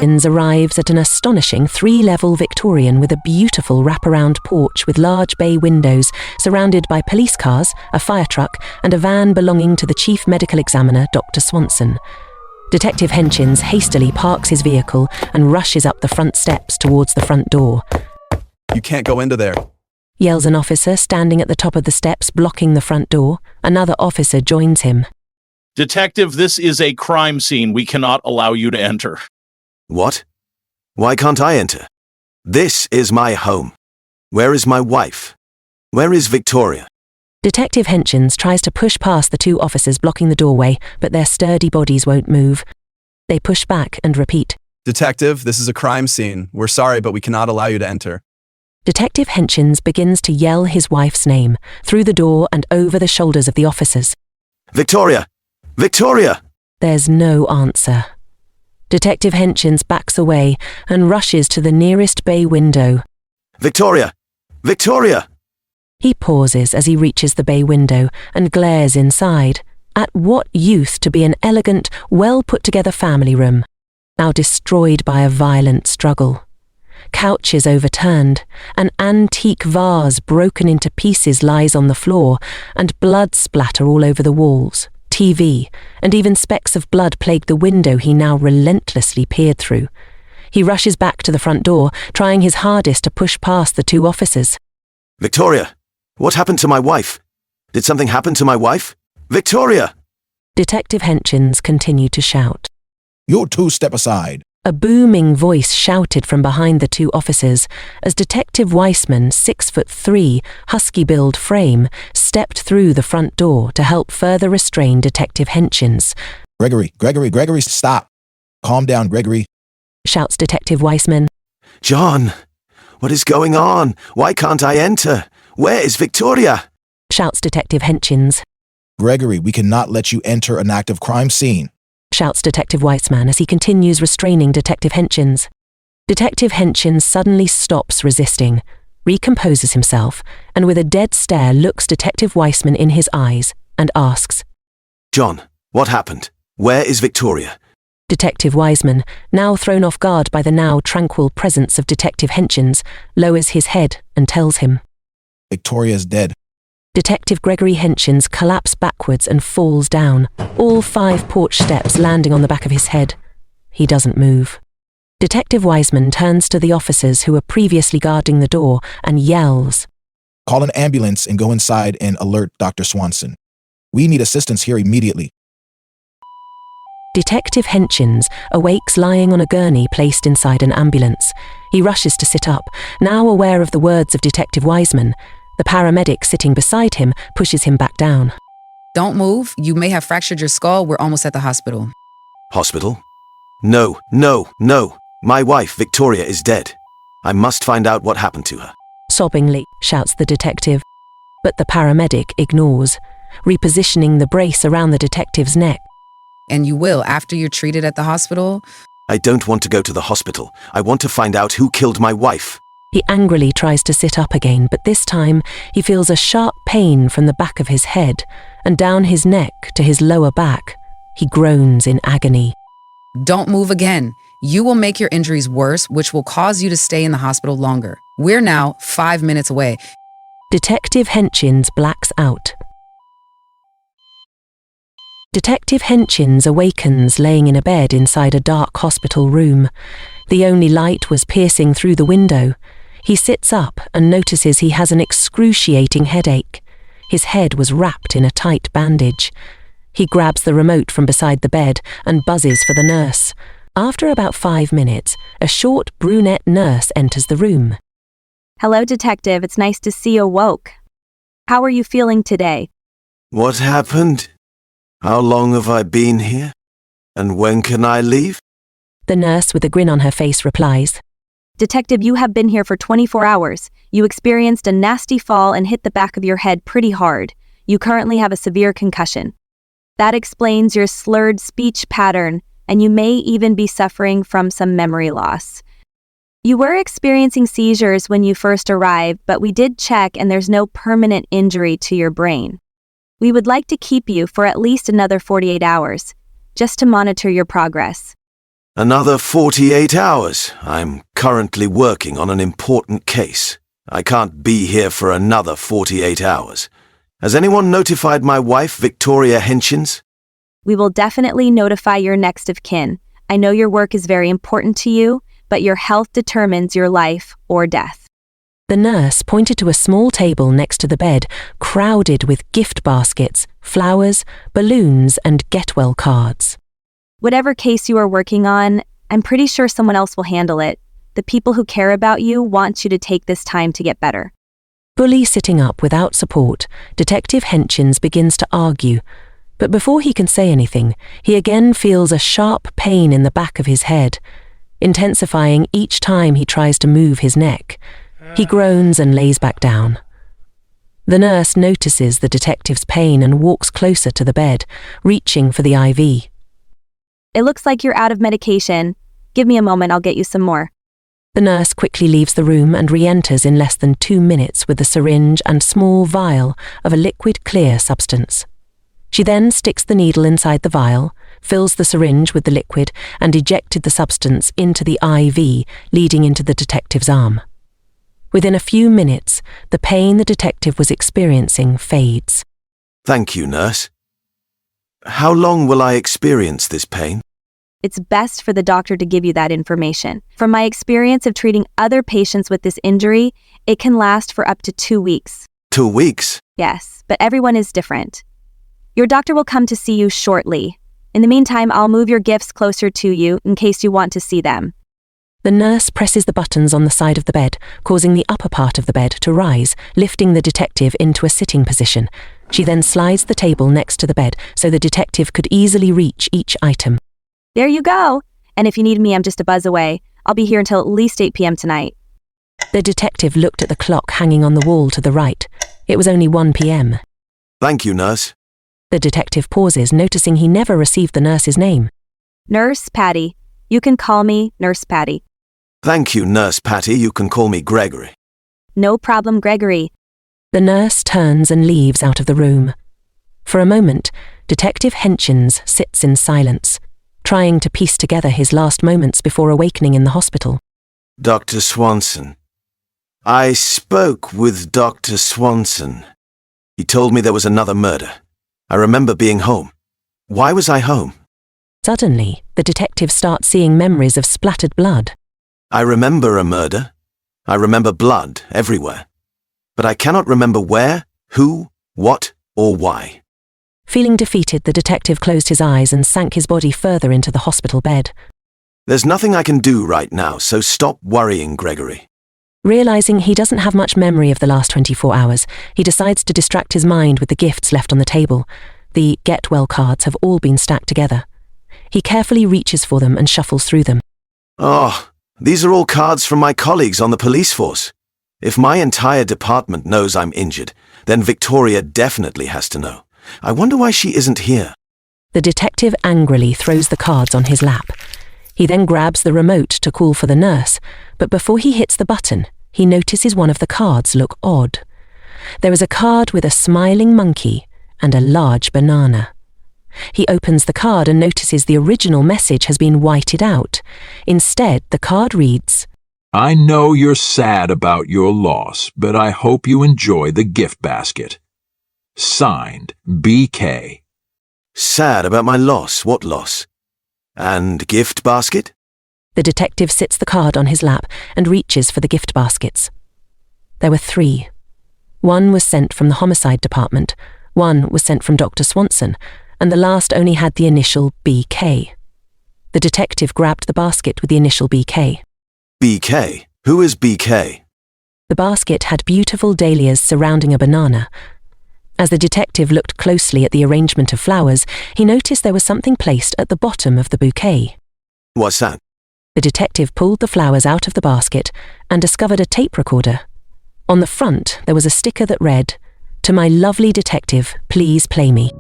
arrives at an astonishing 3-level Victorian with a beautiful wraparound porch with large bay windows, surrounded by police cars, a fire truck, and a van belonging to the Chief Medical Examiner, Dr. Swanson. Detective Henchins hastily parks his vehicle and rushes up the front steps towards the front door. "You can't go into there," yells an officer standing at the top of the steps blocking the front door. Another officer joins him. "Detective, this is a crime scene. We cannot allow you to enter." "What? Why can't I enter? This is my home. Where is my wife? Where is Victoria?" Detective Henchins tries to push past the 2 officers blocking the doorway, but their sturdy bodies won't move. They push back and repeat, "Detective, this is a crime scene. We're sorry, but we cannot allow you to enter." Detective Henchins begins to yell his wife's name through the door and over the shoulders of the officers. "Victoria! Victoria!" There's no answer. Detective Henchins backs away and rushes to the nearest bay window. "Victoria! Victoria!" He pauses as he reaches the bay window and glares inside at what used to be an elegant, well-put-together family room, now destroyed by a violent struggle. Couches overturned, an antique vase broken into pieces lies on the floor, and blood splatter all over the walls. TV, and even specks of blood plagued the window he now relentlessly peered through. He rushes back to the front door, trying his hardest to push past the 2 officers. "Victoria! What happened to my wife? Did something happen to my wife? Victoria!" Detective Henchins continued to shout. "You 2 step aside." A booming voice shouted from behind the 2 officers as Detective Weissman, 6'3", husky-build frame, stepped through the front door to help further restrain Detective Henchins. Gregory, stop. Calm down, Gregory," shouts Detective Weissman. "John, what is going on? Why can't I enter? Where is Victoria?" shouts Detective Henchins. "Gregory, we cannot let you enter an active crime scene," shouts Detective Weissman as he continues restraining Detective Henchins. Detective Henchins suddenly stops resisting, recomposes himself, and with a dead stare looks Detective Weissman in his eyes and asks, "John, what happened? Where is Victoria?" Detective Weissman, now thrown off guard by the now tranquil presence of Detective Henchins, lowers his head and tells him, "Victoria is dead." Detective Gregory Henchins collapses backwards and falls down, all 5 porch steps landing on the back of his head. He doesn't move. Detective Weissman turns to the officers who were previously guarding the door and yells, "Call an ambulance and go inside and alert Dr. Swanson. We need assistance here immediately." Detective Henchins awakes lying on a gurney placed inside an ambulance. He rushes to sit up, now aware of the words of Detective Weissman. The paramedic sitting beside him pushes him back down. "Don't move. You may have fractured your skull. We're almost at the hospital." "Hospital? No. My wife, Victoria, is dead. I must find out what happened to her." Sobbingly, shouts the detective. But the paramedic ignores, repositioning the brace around the detective's neck. "And you will after you're treated at the hospital?" "I don't want to go to the hospital. I want to find out who killed my wife." He angrily tries to sit up again, but this time he feels a sharp pain from the back of his head and down his neck to his lower back. He groans in agony. "Don't move again. You will make your injuries worse, which will cause you to stay in the hospital longer. We're now 5 minutes away." Detective Henchins blacks out. Detective Henchins awakens laying in a bed inside a dark hospital room. The only light was piercing through the window. He sits up and notices he has an excruciating headache. His head was wrapped in a tight bandage. He grabs the remote from beside the bed and buzzes for the nurse. After about 5 minutes, a short brunette nurse enters the room. "Hello, Detective. It's nice to see you awoke. How are you feeling today?" "What happened? How long have I been here? And when can I leave?" The nurse with a grin on her face replies, "Detective, you have been here for 24 hours. You experienced a nasty fall and hit the back of your head pretty hard. You currently have a severe concussion. That explains your slurred speech pattern, and you may even be suffering from some memory loss. You were experiencing seizures when you first arrived, but we did check and there's no permanent injury to your brain. We would like to keep you for at least another 48 hours, just to monitor your progress." Another 48 hours. I'm currently working on an important case. I can't be here for another 48 hours. Has anyone notified my wife, Victoria Henshins? We will definitely notify your next of kin. I know your work is very important to you, but your health determines your life or death. The nurse pointed to a small table next to the bed, crowded with gift baskets, flowers, balloons, and get well cards. Whatever case you are working on, I'm pretty sure someone else will handle it. The people who care about you want you to take this time to get better. Fully sitting up without support, Detective Henshins begins to argue, but before he can say anything, he again feels a sharp pain in the back of his head, intensifying each time he tries to move his neck. He groans and lays back down. The nurse notices the detective's pain and walks closer to the bed, reaching for the IV. It looks like you're out of medication. Give me a moment, I'll get you some more. The nurse quickly leaves the room and re-enters in less than 2 minutes with a syringe and small vial of a liquid clear substance. She then sticks the needle inside the vial, fills the syringe with the liquid, and ejected the substance into the IV, leading into the detective's arm. Within a few minutes, the pain the detective was experiencing fades. Thank you, nurse. How long will I experience this pain? It's best for the doctor to give you that information. From my experience of treating other patients with this injury, it can last for up to 2 weeks. 2 weeks? Yes, but everyone is different. Your doctor will come to see you shortly. In the meantime, I'll move your gifts closer to you in case you want to see them. The nurse presses the buttons on the side of the bed, causing the upper part of the bed to rise, lifting the detective into a sitting position. She then slides the table next to the bed so the detective could easily reach each item. There you go. And if you need me, I'm just a buzz away. I'll be here until at least 8 p.m. tonight. The detective looked at the clock hanging on the wall to the right. It was only 1 p.m. Thank you, nurse. The detective pauses, noticing he never received the nurse's name. Nurse Patty. You can call me Nurse Patty. Thank you, Nurse Patty. You can call me Gregory. No problem, Gregory. The nurse turns and leaves out of the room. For a moment, Detective Henshins sits in silence, trying to piece together his last moments before awakening in the hospital. Dr. Swanson. I spoke with Dr. Swanson. He told me there was another murder. I remember being home. Why was I home? Suddenly, the detective starts seeing memories of splattered blood. I remember a murder. I remember blood everywhere. But I cannot remember where, who, what, or why. Feeling defeated, the detective closed his eyes and sank his body further into the hospital bed. There's nothing I can do right now, so stop worrying, Gregory. Realizing he doesn't have much memory of the last 24 hours, he decides to distract his mind with the gifts left on the table. The get well cards have all been stacked together. He carefully reaches for them and shuffles through them. Oh, these are all cards from my colleagues on the police force. If my entire department knows I'm injured, then Victoria definitely has to know. I wonder why she isn't here. The detective angrily throws the cards on his lap. He then grabs the remote to call for the nurse, but before he hits the button, he notices one of the cards look odd. There is a card with a smiling monkey and a large banana. He opens the card and notices the original message has been whited out. Instead, the card reads, I know you're sad about your loss, but I hope you enjoy the gift basket. Signed, BK. Sad about my loss? What loss? And gift basket? The detective sits the card on his lap and reaches for the gift baskets. There were 3. One was sent from the homicide department, one was sent from Dr. Swanson, and the last only had the initial BK. The detective grabbed the basket with the initial BK. BK? Who is BK? The basket had beautiful dahlias surrounding a banana. As the detective looked closely at the arrangement of flowers, he noticed there was something placed at the bottom of the bouquet. What's that? The detective pulled the flowers out of the basket and discovered a tape recorder. On the front, there was a sticker that read, "To my lovely detective, please play me."